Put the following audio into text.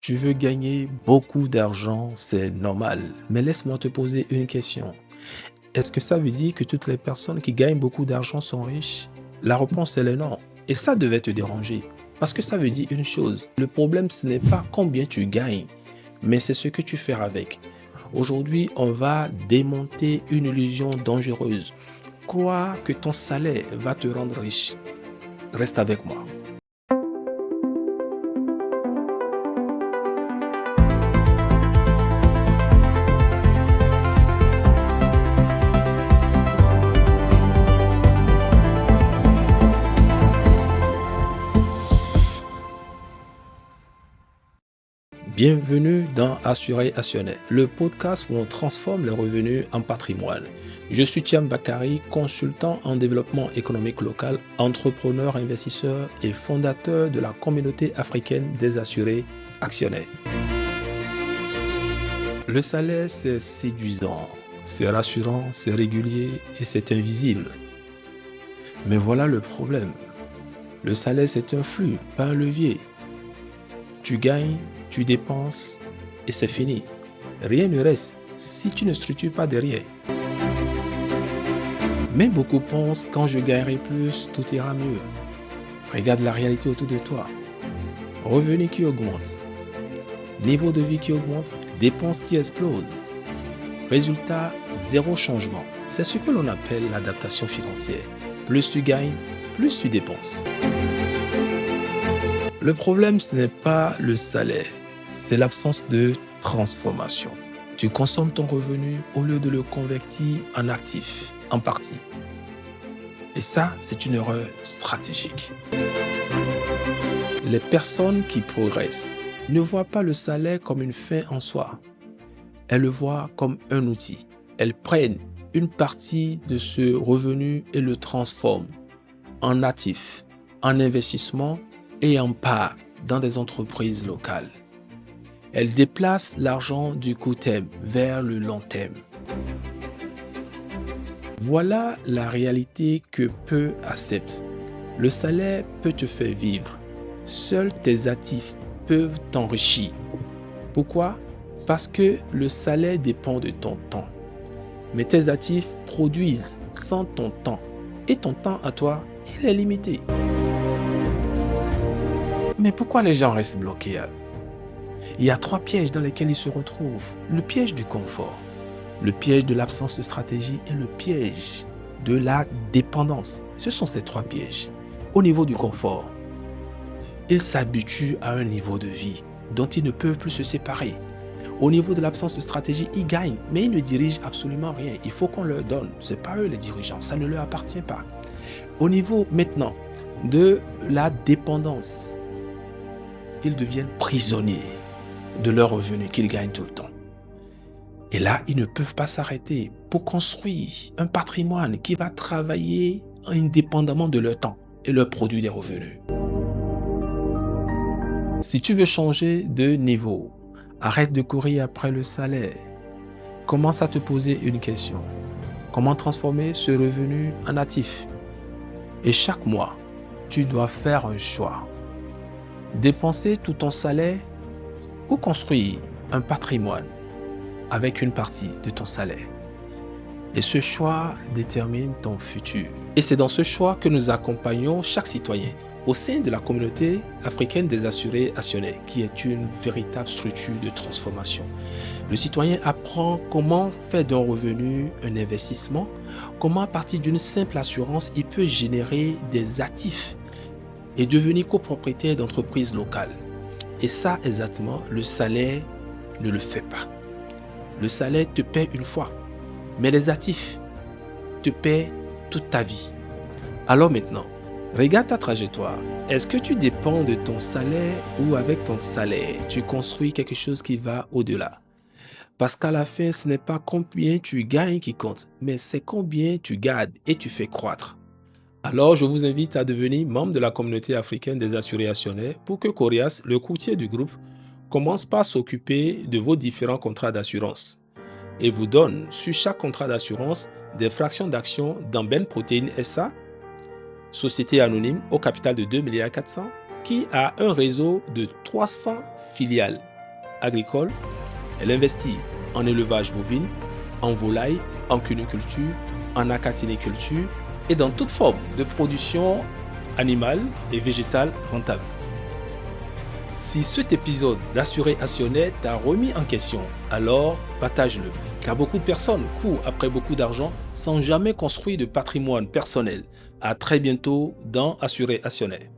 Tu veux gagner beaucoup d'argent, c'est normal. Mais laisse-moi te poser une question. Est-ce que ça veut dire que toutes les personnes qui gagnent beaucoup d'argent sont riches? La réponse, elle est non. Et ça devait te déranger. Parce que ça veut dire une chose. Le problème, ce n'est pas combien tu gagnes, mais c'est ce que tu fais avec. Aujourd'hui, on va démonter une illusion dangereuse. Crois que ton salaire va te rendre riche. Reste avec moi. Bienvenue dans Assuré Actionnaire, le podcast où on transforme les revenus en patrimoine. Je suis Thiam Bakary, consultant en développement économique local, entrepreneur, investisseur et fondateur de la communauté africaine des assurés actionnaires. Le salaire, c'est séduisant, c'est rassurant, c'est régulier et c'est invisible. Mais voilà le problème. Le salaire, c'est un flux, pas un levier. Tu gagnes, tu dépenses et c'est fini. Rien ne reste si tu ne structures pas derrière. Mais beaucoup pensent quand je gagnerai plus, tout ira mieux. Regarde la réalité autour de toi. Revenus qui augmentent, niveau de vie qui augmente, dépenses qui explosent. Résultat, zéro changement. C'est ce que l'on appelle l'adaptation financière. Plus tu gagnes, plus tu dépenses. Le problème, ce n'est pas le salaire, c'est l'absence de transformation. Tu consommes ton revenu au lieu de le convertir en actif, en partie. Et ça, c'est une erreur stratégique. Les personnes qui progressent ne voient pas le salaire comme une fin en soi. Elles le voient comme un outil. Elles prennent une partie de ce revenu et le transforment en actif, en investissement et en part dans des entreprises locales. Elle déplace l'argent du court terme vers le long terme. Voilà la réalité que peu acceptent. Le salaire peut te faire vivre. Seuls tes actifs peuvent t'enrichir. Pourquoi? Parce que le salaire dépend de ton temps. Mais tes actifs produisent sans ton temps. Et ton temps à toi, il est limité. Mais pourquoi les gens restent bloqués? Il y a 3 pièges dans lesquels ils se retrouvent. Le piège du confort, le piège de l'absence de stratégie et le piège de la dépendance. Ce sont ces 3 pièges. Au niveau du confort, ils s'habituent à un niveau de vie dont ils ne peuvent plus se séparer. Au niveau de l'absence de stratégie, ils gagnent, mais ils ne dirigent absolument rien. Il faut qu'on leur donne. Ce n'est pas eux les dirigeants, ça ne leur appartient pas. Au niveau maintenant de la dépendance, ils deviennent prisonniers de leurs revenus qu'ils gagnent tout le temps. Et là, ils ne peuvent pas s'arrêter pour construire un patrimoine qui va travailler indépendamment de leur temps et leur produit des revenus. Si tu veux changer de niveau, arrête de courir après le salaire. Commence à te poser une question. Comment transformer ce revenu en actif? Et chaque mois, tu dois faire un choix. Dépenser tout ton salaire ou construire un patrimoine avec une partie de ton salaire. Et ce choix détermine ton futur. Et c'est dans ce choix que nous accompagnons chaque citoyen au sein de la communauté africaine des assurés actionnaires, qui est une véritable structure de transformation. Le citoyen apprend comment faire d'un revenu un investissement, comment à partir d'une simple assurance, il peut générer des actifs et devenir copropriétaire d'entreprises locales. Et ça, exactement, le salaire ne le fait pas. Le salaire te paie une fois, mais les actifs te paient toute ta vie. Alors maintenant, regarde ta trajectoire. Est-ce que tu dépends de ton salaire ou avec ton salaire, tu construis quelque chose qui va au-delà? Parce qu'à la fin, ce n'est pas combien tu gagnes qui compte, mais c'est combien tu gardes et tu fais croître. Alors, je vous invite à devenir membre de la communauté africaine des assurés actionnaires pour que Corias, le courtier du groupe, commence par s'occuper de vos différents contrats d'assurance et vous donne sur chaque contrat d'assurance des fractions d'actions dans Ben Protein SA, société anonyme au capital de 2,4 milliards, qui a un réseau de 300 filiales agricole. Elle investit en élevage bovine, en volaille, en cuniculture, en acatiniculture et dans toute forme de production animale et végétale rentable. Si cet épisode d'Assuré Actionnaire t'a remis en question, alors partage-le, car beaucoup de personnes courent après beaucoup d'argent sans jamais construire de patrimoine personnel. À très bientôt dans Assuré Actionnaire.